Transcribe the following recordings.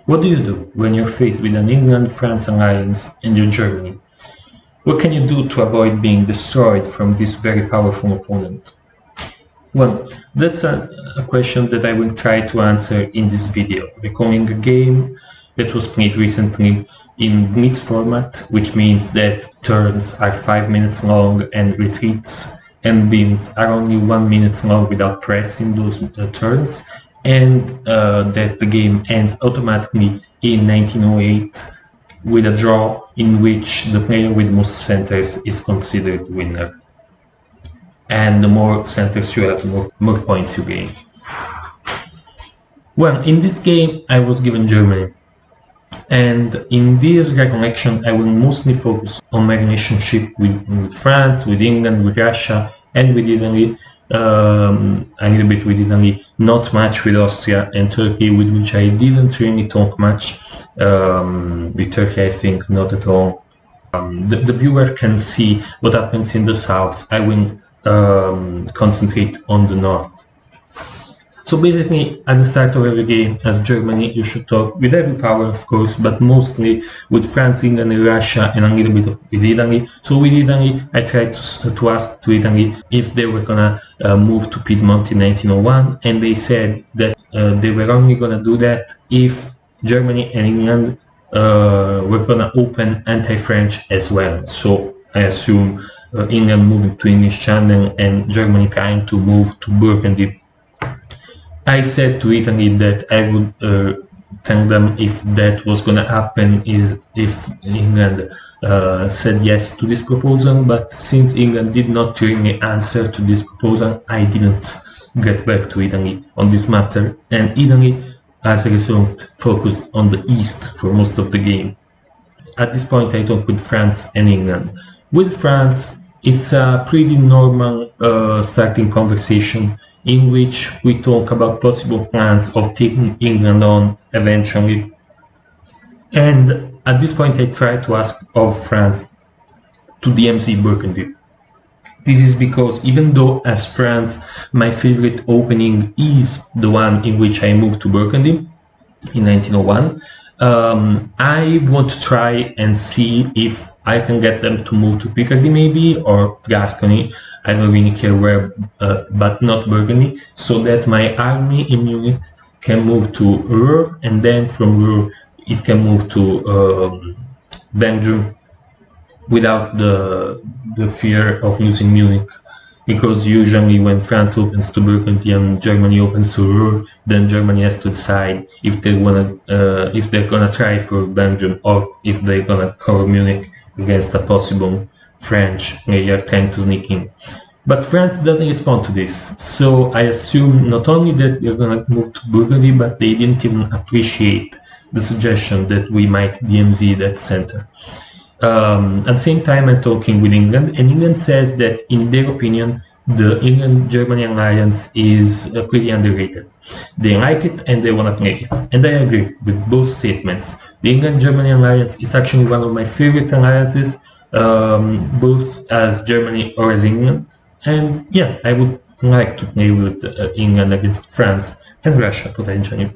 What do you do when you're faced with an England-France alliance and you're Germany? What can you do to avoid being destroyed from this very powerful opponent? Well, that's a question that I will try to answer in this video, recalling a game that was played recently in blitz format, which means that turns are 5 minutes long and retreats and beams are only 1 minute long without pressing those turns, and that the game ends automatically in 1908 with a draw in which the player with most centers is considered winner. And the more centers you have, the more points you gain. Well, in this game I was given Germany, and in this recollection I will mostly focus on my relationship with France, with England, with Russia, and with Italy, a little bit with Italy, not much with Austria and Turkey, with which I didn't really talk much. With Turkey I think not at all. The viewer can see what happens in the south. I will concentrate on the north. So basically, at the start of every game, as Germany, you should talk with every power, of course, but mostly with France, England, and Russia, and a little bit with Italy. So with Italy, I tried to ask to Italy if they were gonna move to Piedmont in 1901, and they said that they were only gonna do that if Germany and England were gonna open anti-French as well. So I assume England moving to English Channel and Germany trying to move to Burgundy. I said to Italy that I would tell them if that was going to happen if England said yes to this proposal, but since England did not really answer to this proposal, I didn't get back to Italy on this matter, and Italy, as a result, focused on the East for most of the game. At this point I talked with France and England. With France, it's a pretty normal starting conversation in which we talk about possible plans of taking England on eventually. And at this point I try to ask of France to DMZ Burgundy. This is because even though as France my favorite opening is the one in which I moved to Burgundy in 1901, I want to try and see if I can get them to move to Picardy maybe, or Gascony, I don't really care where, but not Burgundy, so that my army in Munich can move to Ruhr, and then from Ruhr it can move to Belgium without the fear of losing Munich. Because usually when France opens to Burgundy and Germany opens to Ruhr, then Germany has to decide if they if they're gonna try for Belgium or if they're gonna cover Munich against a possible French player trying to sneak in. But France doesn't respond to this, so I assume not only that they're gonna move to Burgundy, but they didn't even appreciate the suggestion that we might DMZ that center. At the same time, I'm talking with England, and England says that in their opinion, the England-Germany alliance is pretty underrated. They like it and they want to play it, and I agree with both statements. The England-Germany alliance is actually one of my favorite alliances, both as Germany or as England, and yeah, I would like to play with England against France and Russia potentially.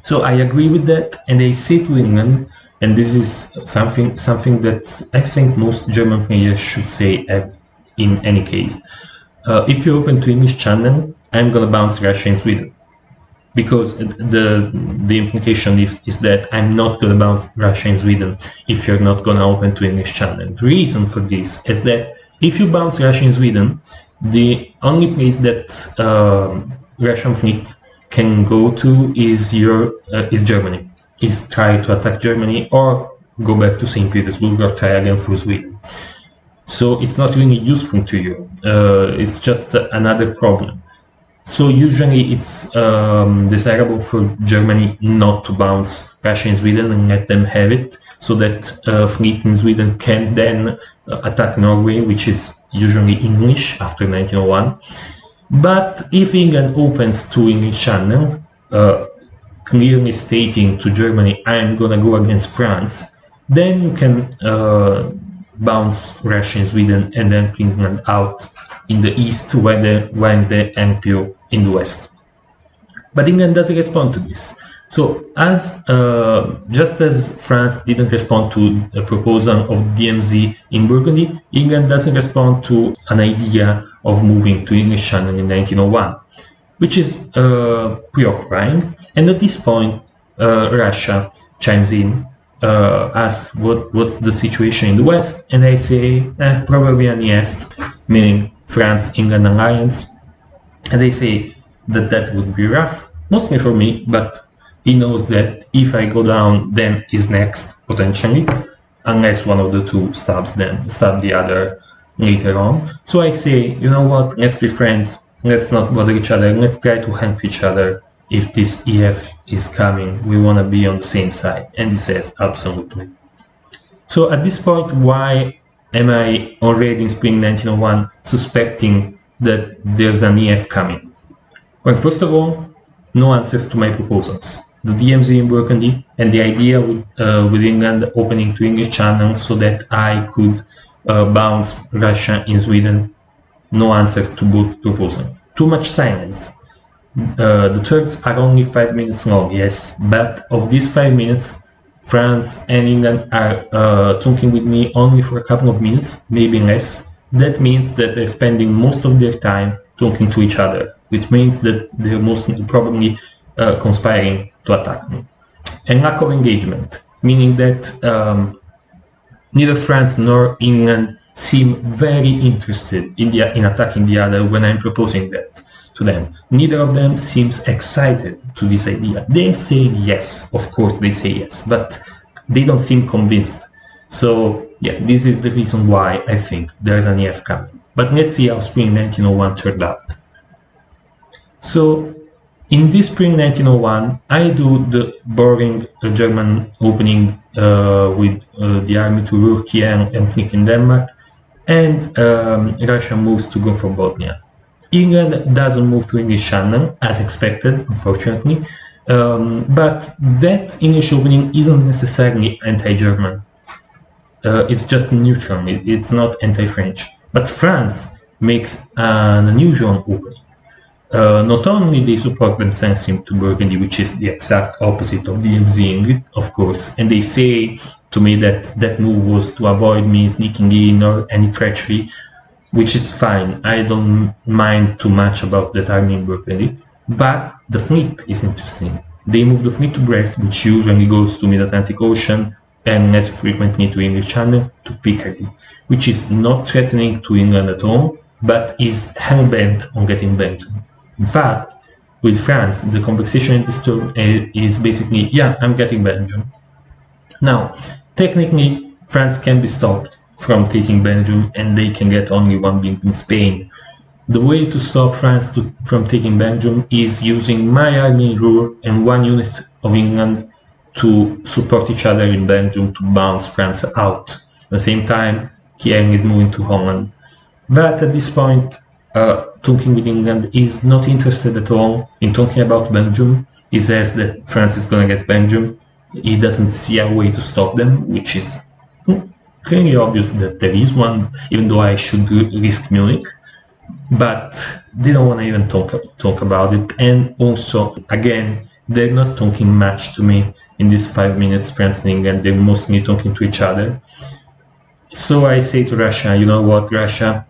So I agree with that, and I say to England, and this is something that I think most German players should say in any case. If you open to English Channel, I'm gonna bounce Russia and Sweden, because the implication is that I'm not gonna bounce Russia and Sweden if you're not gonna open to English Channel. The reason for this is that if you bounce Russia and Sweden, the only place that Russian fleet can go to is Germany. Is try to attack Germany or go back to St. Petersburg or try again for Sweden. So it's not really useful to you. It's just another problem. So usually it's desirable for Germany not to bounce Russia and Sweden and let them have it, so that fleet in Sweden can then attack Norway, which is usually English after 1901. But if England opens to English Channel, clearly stating to Germany, I'm gonna go against France, then you can bounce Russia and Sweden and then England out in the east when the NPO in the west. But England doesn't respond to this. So just as France didn't respond to a proposal of DMZ in Burgundy, England doesn't respond to an idea of moving to English Channel in 1901, which is preoccupying. And at this point, Russia chimes in, asks what's the situation in the West, and I say probably an yes, meaning France-England alliance, and they say that would be rough, mostly for me, but he knows that if I go down, then he's next, potentially, unless one of the two stab the other later on. So I say, you know what, let's be friends, let's not bother each other, let's try to help each other. If this EF is coming, we want to be on the same side. And he says, absolutely. So at this point, why am I already in spring 1901 suspecting that there's an EF coming? Well, first of all, no answers to my proposals. The DMZ in Burgundy and the idea with England opening to English channels so that I could bounce Russia in Sweden. No answers to both proposals. Too much silence. The threads are only 5 minutes long, yes, but of these 5 minutes, France and England are talking with me only for a couple of minutes, maybe less. That means that they're spending most of their time talking to each other, which means that they're most probably conspiring to attack me. And lack of engagement, meaning that neither France nor England seem very interested in attacking the other when I'm proposing that to them. Neither of them seems excited to this idea. They say yes, of course they say yes, but they don't seem convinced. So yeah, this is the reason why I think there's an EF coming. But let's see how spring 1901 turned out. So in this spring 1901, I do the boring German opening with the army to Turkey and fleet in Denmark, and Russia moves to go for Bosnia. England doesn't move to English Channel, as expected, unfortunately, but that English opening isn't necessarily anti-German. It's just neutral, it's not anti-French. But France makes an unusual opening. Not only they support Ben Sancim to Burgundy, which is the exact opposite of DMZ, of course, and they say to me that that move was to avoid me sneaking in or any treachery, which is fine. I don't mind too much about that army in Burgundy, but the fleet is interesting. They move the fleet to Brest, which usually goes to Mid-Atlantic Ocean and less frequently to English Channel, to Picardy, which is not threatening to England at all, but is hell-bent on getting Belgium. In fact, with France, the conversation in this term is basically, yeah, I'm getting Belgium. Now, technically, France can be stopped from taking Belgium, and they can get only one being in Spain. The way to stop France from taking Belgium is using my army in Ruhr and one unit of England to support each other in Belgium to bounce France out. At the same time, Kiel is moving to Holland. But at this point, talking with England is not interested at all in talking about Belgium. He says that France is going to get Belgium. He doesn't see a way to stop them, which is clearly obvious that there is one, even though I should risk Munich. But they don't want to even talk about it. And also, again, they're not talking much to me in these 5 minutes, France and England. They're mostly talking to each other. So I say to Russia, you know what, Russia,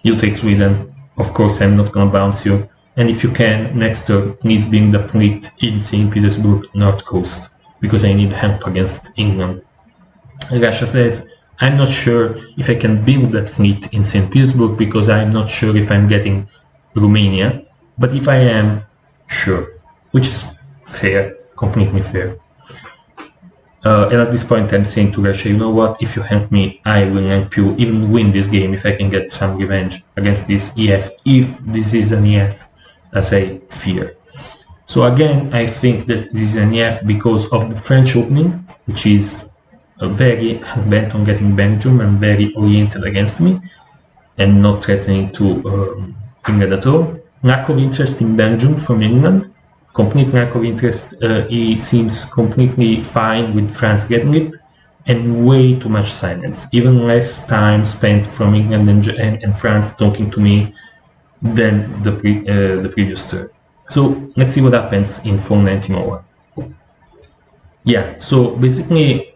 you take Sweden. Of course, I'm not going to bounce you. And if you can, next turn, please bring the fleet in St. Petersburg, North Coast, because I need help against England. Russia says, I'm not sure if I can build that fleet in St. Petersburg because I'm not sure if I'm getting Romania. But if I am, sure. Which is fair, completely fair. And at this point I'm saying to Russia, you know what, if you help me, I will help you even win this game if I can get some revenge against this EF, if this is an EF, as I fear. So again, I think that this is an EF because of the French opening, which is very bent on getting Belgium and very oriented against me, and not threatening to England at all. Lack of interest in Belgium from England. Complete lack of interest. He seems completely fine with France getting it, and way too much silence. Even less time spent from England and France talking to me than the previous turn. So let's see what happens in fall 1901. yeah, so basically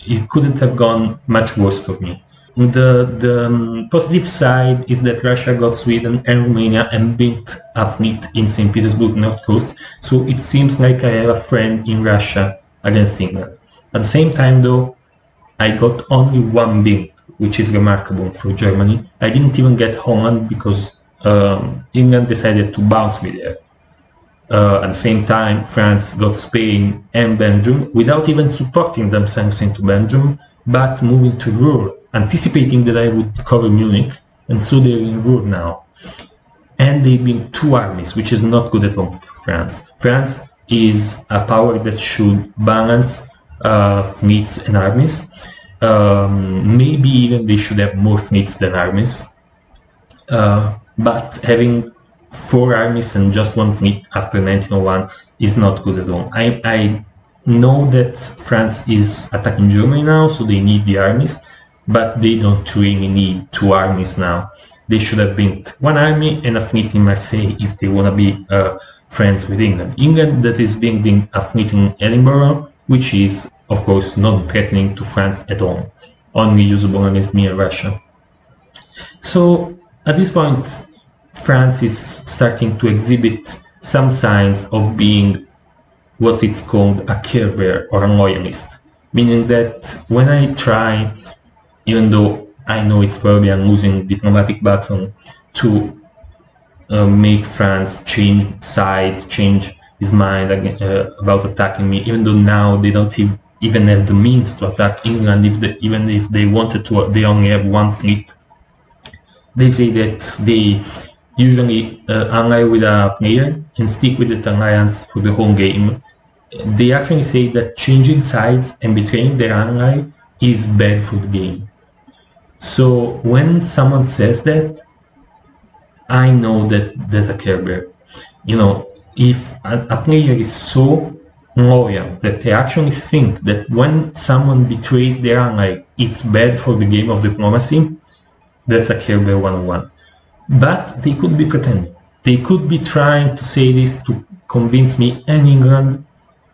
it couldn't have gone much worse for me. The positive side is that Russia got Sweden and Romania and built a fleet in St. Petersburg, North Coast, so it seems like I have a friend in Russia against England. At the same time, though, I got only one build, which is remarkable for Germany. I didn't even get Holland because England decided to bounce me there. At the same time, France got Spain and Belgium without even supporting themselves into Belgium, but moving to Ruhr, anticipating that I would cover Munich, and so they're in Ruhr now. And they've been two armies, which is not good at all for France. France is a power that should balance fleets and armies. Maybe even they should have more fleets than armies. But having 4 armies and just 1 fleet after 1901 is not good at all. I know that France is attacking Germany now, so they need the armies, but they don't really need 2 armies now. They should have built 1 army and a fleet in Marseille if they want to be friends with England. England that is building a fleet in Edinburgh, which is, of course, not threatening to France at all, only usable against me and Russia. So at this point, France is starting to exhibit some signs of being what it's called a Care Bear or a loyalist, meaning that when I try, even though I know it's probably a losing diplomatic battle, to make France change sides, change his mind about attacking me, even though now they don't even have the means to attack England, even if they wanted to, they only have 1 fleet. They say that they usually ally with a player and stick with that alliance for the whole game. They actually say that changing sides and betraying their ally is bad for the game. So when someone says that, I know that there's a Care Bear. You know, if a player is so loyal that they actually think that when someone betrays their ally, it's bad for the game of diplomacy, that's a Care Bear 101. But they could be pretending. They could be trying to say this to convince me and England,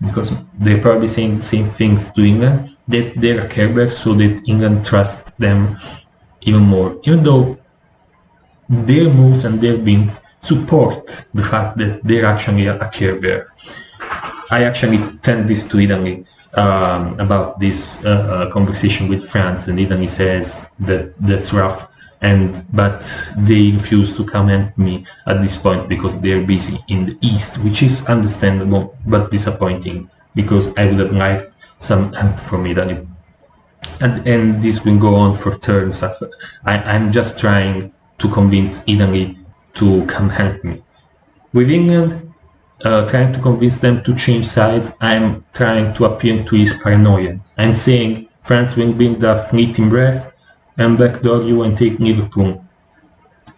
because they're probably saying the same things to England, that they're a Care Bear so that England trusts them even more. Even though their moves and their builds support the fact that they're actually a Care Bear. I actually tend this to Italy about this conversation with France, and Italy says that that's rough. But they refuse to comment me at this point because they're busy in the East, which is understandable but disappointing because I would have liked some help from Italy. And this will go on for terms. I'm just trying to convince Italy to come help me. With England, trying to convince them to change sides, I'm trying to appeal to his paranoia. I'm saying France will build a fleet in Brest and backdoor you and take Liverpool.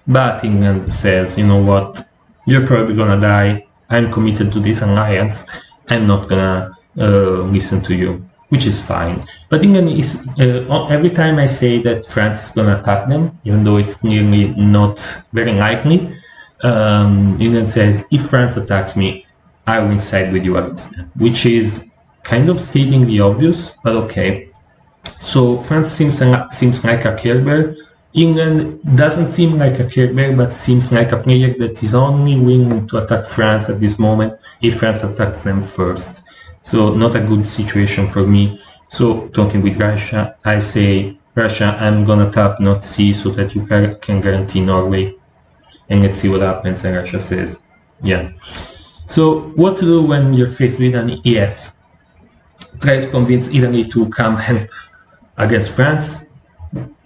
But England says, you know what, you're probably gonna die, I'm committed to this alliance, I'm not gonna listen to you, which is fine. But England is, every time I say that France is gonna attack them, even though it's nearly not very likely, England says, if France attacks me, I will side with you against them, which is kind of stating the obvious, but okay. So France seems like a Care Bear. England doesn't seem like a Care Bear, but seems like a player that is only willing to attack France at this moment if France attacks them first. So not a good situation for me. So talking with Russia, I say, Russia, I'm gonna tap not C so that you can guarantee Norway. And let's see what happens. And Russia says, yeah. So what to do when you're faced with an EF? Try to convince Italy to come help against France,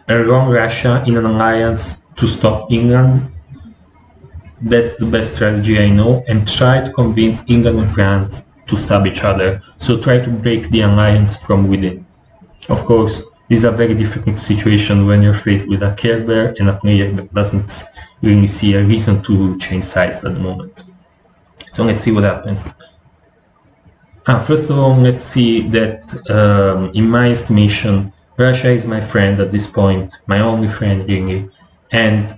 wrong Russia in an alliance to stop England. That's the best strategy I know, and try to convince England and France to stab each other. So try to break the alliance from within. Of course, this is a very difficult situation when you're faced with a Care Bear and a player that doesn't really see a reason to change sides at the moment. So let's see what happens. First of all, let's see that in my estimation, Russia is my friend at this point, my only friend really, and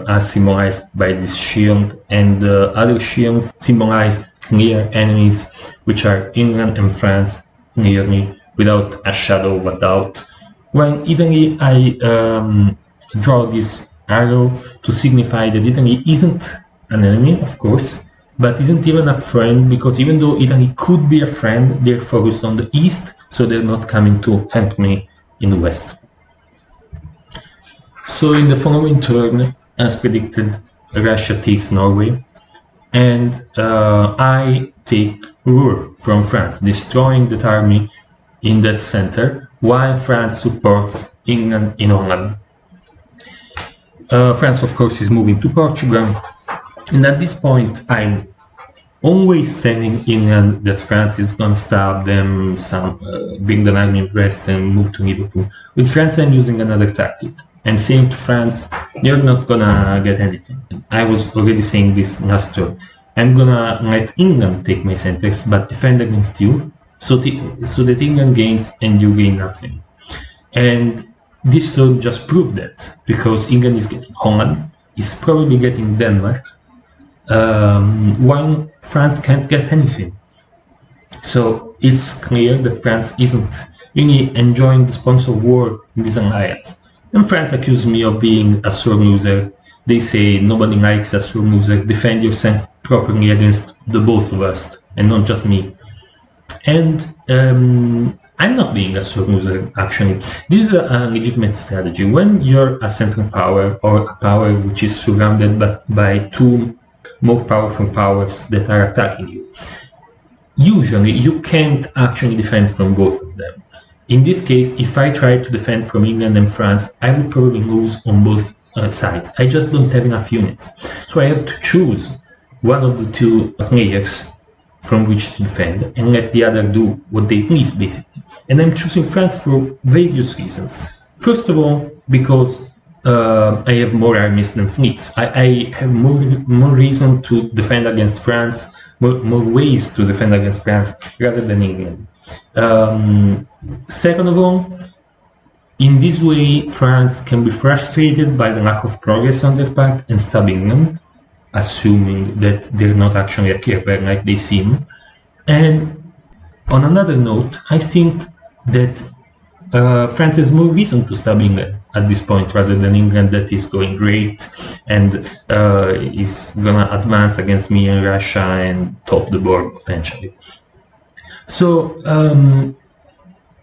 as symbolized by this shield, and other shields symbolize clear enemies, which are England and France, clearly, without a shadow of a doubt. When Italy, I draw this arrow to signify that Italy isn't an enemy, of course, but isn't even a friend, because even though Italy could be a friend, they're focused on the east, so they're not coming to help me in the west. So in the following turn, as predicted, Russia takes Norway, and I take Ruhr from France, destroying that army in that center, while France supports England in Holland. France, of course, is moving to Portugal, and at this point, I'm always telling England that France is going to stab them, bring the army west and move to Liverpool. With France, I'm using another tactic. I'm saying to France, you're not gonna get anything. I was already saying this last turn. I'm gonna let England take my centers, but defend against you, so that England gains and you gain nothing. And this turn just proved that, because England is getting Holland, is probably getting Denmark, while France can't get anything. So it's clear that France isn't really enjoying the sponsor war in this alliance. And France accused me of being a sore loser. They say nobody likes a sore loser. Defend yourself properly against the both of us, and not just me. And I'm not being a sore loser, actually. This is a legitimate strategy. When you're a central power, or a power which is surrounded by two more powerful powers that are attacking you, usually you can't actually defend from both of them. In this case, if I try to defend from England and France, I would probably lose on both sides. I just don't have enough units. So I have to choose one of the two players from which to defend and let the other do what they please, basically. And I'm choosing France for various reasons. First of all, because I have more armies than fleets. I have more reason to defend against France, more ways to defend against France rather than England. Second of all, in this way, France can be frustrated by the lack of progress on their part and stab England, assuming that they're not actually a care bear like they seem. And on another note, I think that France has more reason to stab England at this point rather than England, that is going great and is gonna advance against me and Russia and top the board potentially. So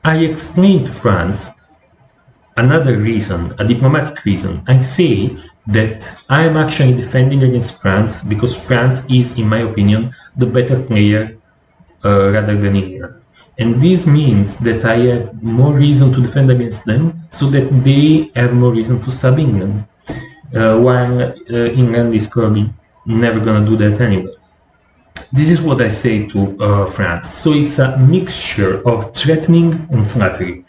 I explained to France another reason, a diplomatic reason. I say that I am actually defending against France because France is, in my opinion, the better player rather than England. And this means that I have more reason to defend against them, so that they have more reason to stab England, while England is probably never gonna do that anyway. This is what I say to France. So it's a mixture of threatening and flattery.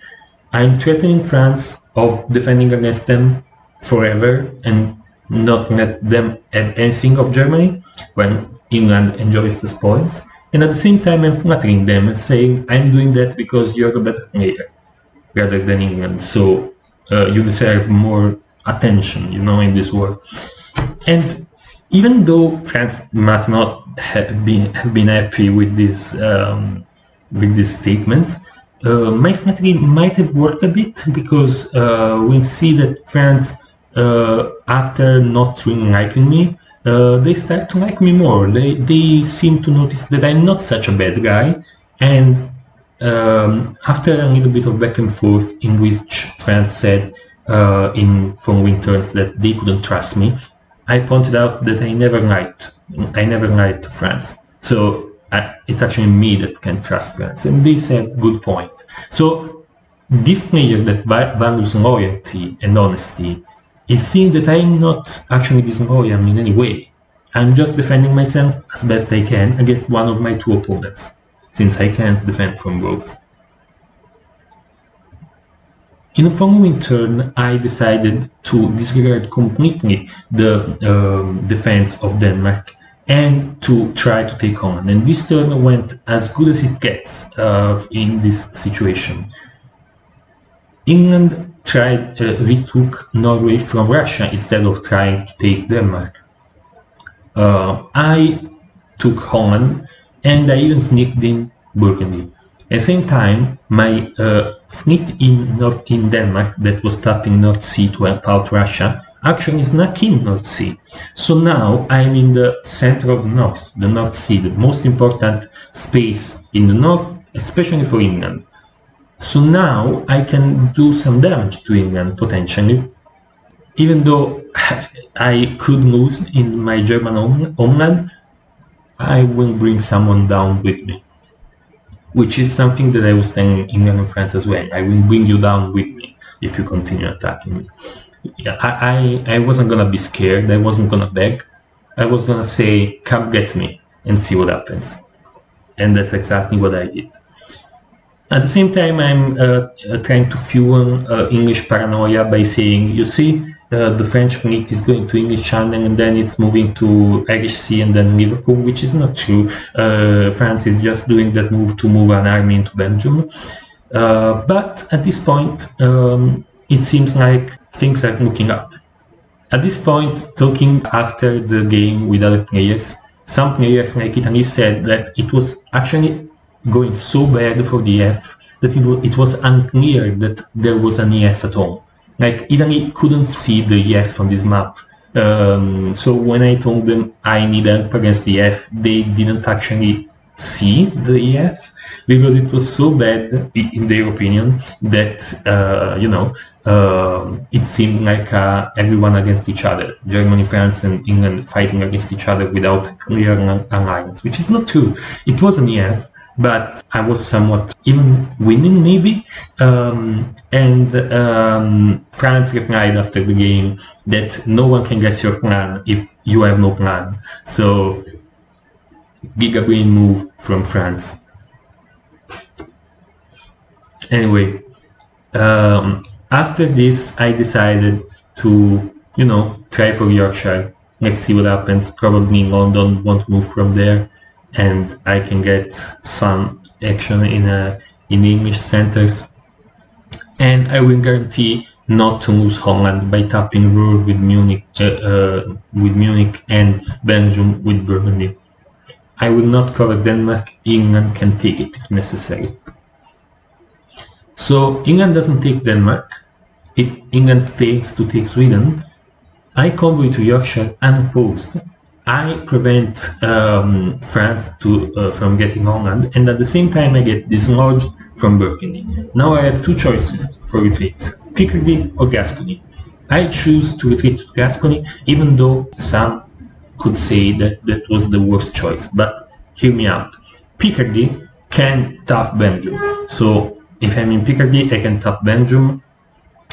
I'm threatening France of defending against them forever and not let them have anything of Germany when England enjoys the spoils. And at the same time, I'm flattering them and saying, I'm doing that because you're the better player rather than England. So you deserve more attention, in this war. And even though France must not have been happy with these statements, my flattery might have worked a bit, because we see that France, after not really liking me, they start to like me more. They seem to notice that I'm not such a bad guy, and after a little bit of back and forth in which France said in following turns that they couldn't trust me, I pointed out that I never lied to France. So it's actually me that can trust France, and they said good point. So this player that values loyalty and honesty is seeing that I'm not actually disloyal in any way. I'm just defending myself as best I can against one of my two opponents, since I can't defend from both. In the following turn, I decided to disregard completely the defense of Denmark and to try to take Holland. And this turn went as good as it gets in this situation. England retook Norway from Russia instead of trying to take Denmark. I took Holland, and I even sneaked in Burgundy. At the same time, my fleet in Denmark that was tapping North Sea to help out Russia actually snuck in North Sea. So now I'm in the center of the North Sea, the most important space in the north, especially for England. So now I can do some damage to England potentially, even though I could lose in my German homeland. I will bring someone down with me, which is something that I was telling England and France as well. I will bring you down with me if you continue attacking me. Yeah, I wasn't gonna be scared. I wasn't gonna beg. I was gonna say, come get me and see what happens. And that's exactly what I did. At the same time, I'm trying to fuel English paranoia by saying, you see, the French fleet is going to English Channel and then it's moving to Irish Sea and then Liverpool, which is not true. France is just doing that move to move an army into Belgium. But at this point, it seems like things are looking up. At this point, talking after the game with other players, some players like Italy said that it was actually going so bad for the EF that it was unclear that there was an EF at all. Like, Italy couldn't see the EF on this map. So when I told them I need help against the EF, they didn't actually see the EF because it was so bad, in their opinion, that it seemed like everyone against each other. Germany, France, and England fighting against each other without clear alliance, which is not true. It was an EF, but I was somewhat even winning, maybe. France replied after the game that no one can guess your plan if you have no plan. So, giga brain move from France. Anyway, after this, I decided to, try for Yorkshire. Let's see what happens. Probably London won't move from there, and I can get some action in English centers. And I will guarantee not to lose Holland by tapping Ruhr with Munich and Belgium with Burgundy. I will not cover Denmark. England can take it if necessary. So England doesn't take Denmark. England fails to take Sweden. I convoy to Yorkshire unopposed. I prevent France from getting Holland, and at the same time I get dislodged from Burgundy. Now I have two choices for retreat: Picardy or Gascony. I choose to retreat to Gascony, even though some could say that was the worst choice. But hear me out. Picardy can tap Belgium. So if I'm in Picardy, I can tap Belgium.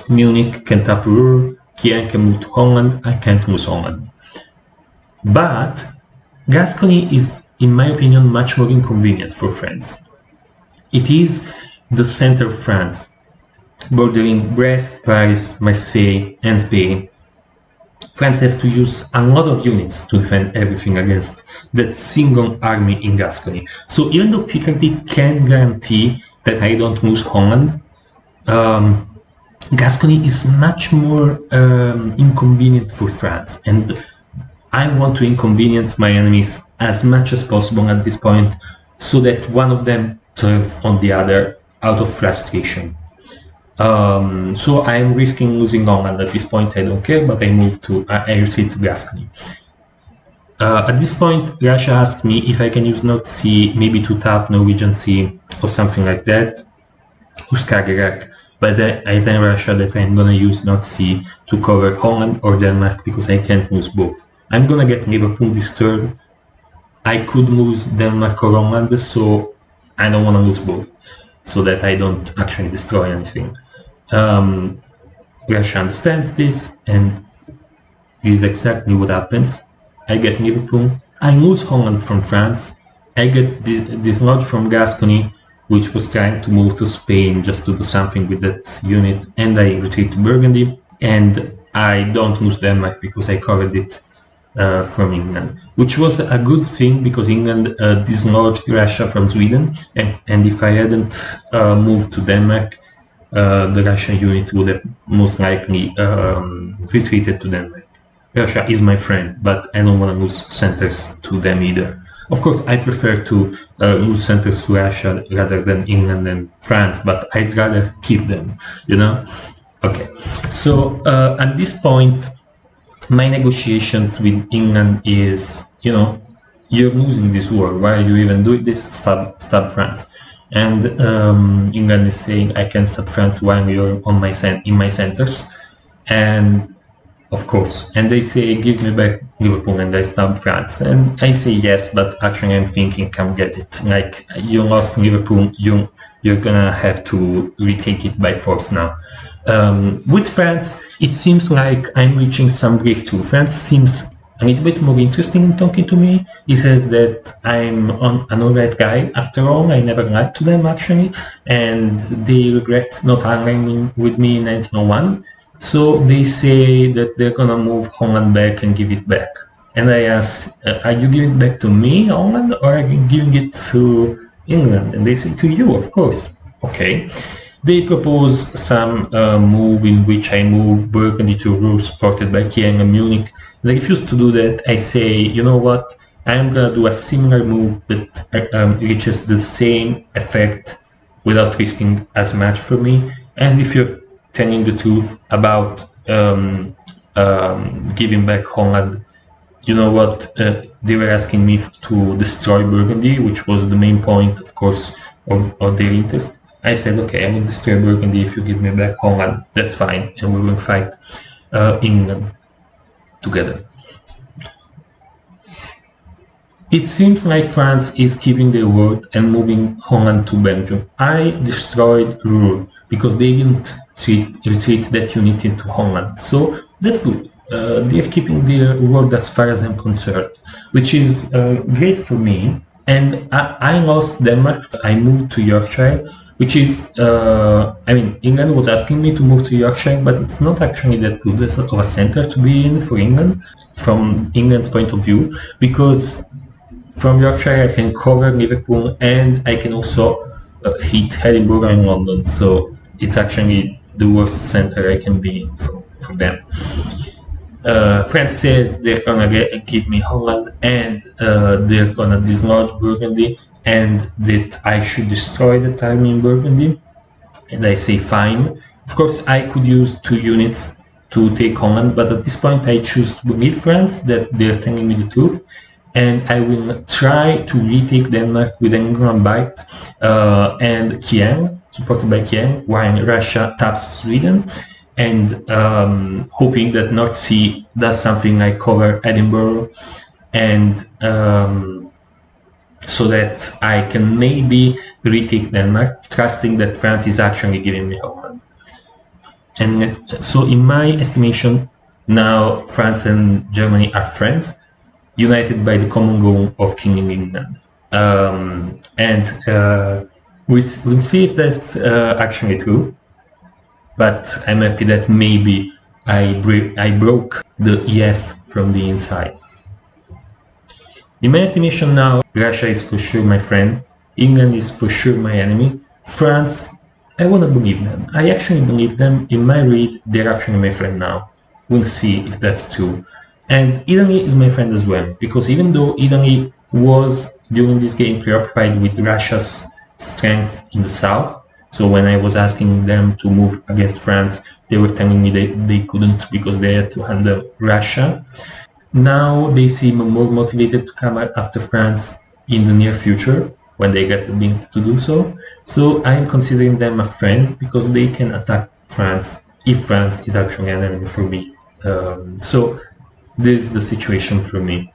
Munich can tap Ruhr. Kiel can move to Holland. I can't lose Holland. But Gascony is, in my opinion, much more inconvenient for France. It is the center of France, bordering Brest, Paris, Marseille, and Spain. France has to use a lot of units to defend everything against that single army in Gascony. So even though Picardy can guarantee that I don't lose Holland, Gascony is much more inconvenient for France, and I want to inconvenience my enemies as much as possible at this point, so that one of them turns on the other out of frustration. So I'm risking losing Holland at this point. I don't care, but I retreat to Gascony. At this point, Russia asked me if I can use North Sea, maybe to tap Norwegian Sea or something like that, or Skagerrak. But I tell Russia that I'm gonna use North Sea to cover Holland or Denmark because I can't lose both. I'm gonna get Liverpool this turn. I could lose Denmark or Holland, so I don't wanna lose both, so that I don't actually destroy anything. Russia understands this, and this is exactly what happens. I get Liverpool, I lose Holland from France, I get dislodged from Gascony, which was trying to move to Spain just to do something with that unit, and I retreat to Burgundy, and I don't lose Denmark because I covered it from England, which was a good thing because England dislodged Russia from Sweden, and if I hadn't moved to Denmark, the Russian unit would have most likely retreated to Denmark. Russia is my friend, but I don't want to lose centers to them either. Of course, I prefer to lose centers to Russia rather than England and France, but I'd rather keep them, you know? Okay, so at this point, my negotiations with England is, you know, you're losing this war. Why are you even doing this? Stop France. And England is saying, I can stop France while you're on in my centers. And of course, and they say, give me back Liverpool, and I stop France. And I say yes, but actually I'm thinking, come get it. Like, you lost Liverpool, you're gonna have to retake it by force now. With France, it seems like I'm reaching some breakthrough. France seems a little bit more interesting in talking to me. He says that I'm an alright guy. After all, I never lied to them, actually, and they regret not aligning with me in 1901. So they say that they're gonna move Holland back and give it back. And I ask, are you giving it back to me, Holland, or are you giving it to England? And they say, to you, of course. Okay. They propose some move in which I move Burgundy to Ruhr, supported by Kiel and Munich. And I refuse to do that. I say, you know what? I'm gonna do a similar move that reaches the same effect without risking as much for me. And if you're telling the truth about giving back Holland, you know what? They were asking me to destroy Burgundy, which was the main point, of course, of their interest. I said, okay, I will destroy Burgundy if you give me back Holland. That's fine, and we will fight England together. It seems like France is keeping their word and moving Holland to Belgium. I destroyed Ruhr because they didn't retreat that unit into Holland. So that's good. They're keeping their word as far as I'm concerned, which is great for me. And I lost Denmark. I moved to Yorkshire, which is, I mean, England was asking me to move to Yorkshire, but it's not actually that good of a center to be in for England, from England's point of view, because from Yorkshire I can cover Liverpool and I can also hit Edinburgh and London, so it's actually the worst center I can be in for them. France says they're gonna give me Holland and they're gonna dislodge Burgundy and that I should destroy the army in Burgundy. And I say fine. Of course, I could use 2 units to take Holland, but at this point I choose to believe France that they're telling me the truth. And I will try to retake Denmark with England Bight and Kiel, supported by Kiel, while Russia taps Sweden. And hoping that North Sea does something like cover Edinburgh, and so that I can maybe retake Denmark, trusting that France is actually giving me Holland. And so in my estimation, now France and Germany are friends, united by the common goal of killing England. We'll see if that's actually true. But I'm happy that maybe I broke the EF from the inside. In my estimation now, Russia is for sure my friend, England is for sure my enemy, France, I want to believe them. I actually believe them. In my read, they're actually my friend now. We'll see if that's true. And Italy is my friend as well, because even though Italy was, during this game, preoccupied with Russia's strength in the south, so when I was asking them to move against France, they were telling me they couldn't because they had to handle Russia. Now they seem more motivated to come after France in the near future, when they get the means to do so. So I'm considering them a friend because they can attack France if France is actually an enemy for me. So this is the situation for me.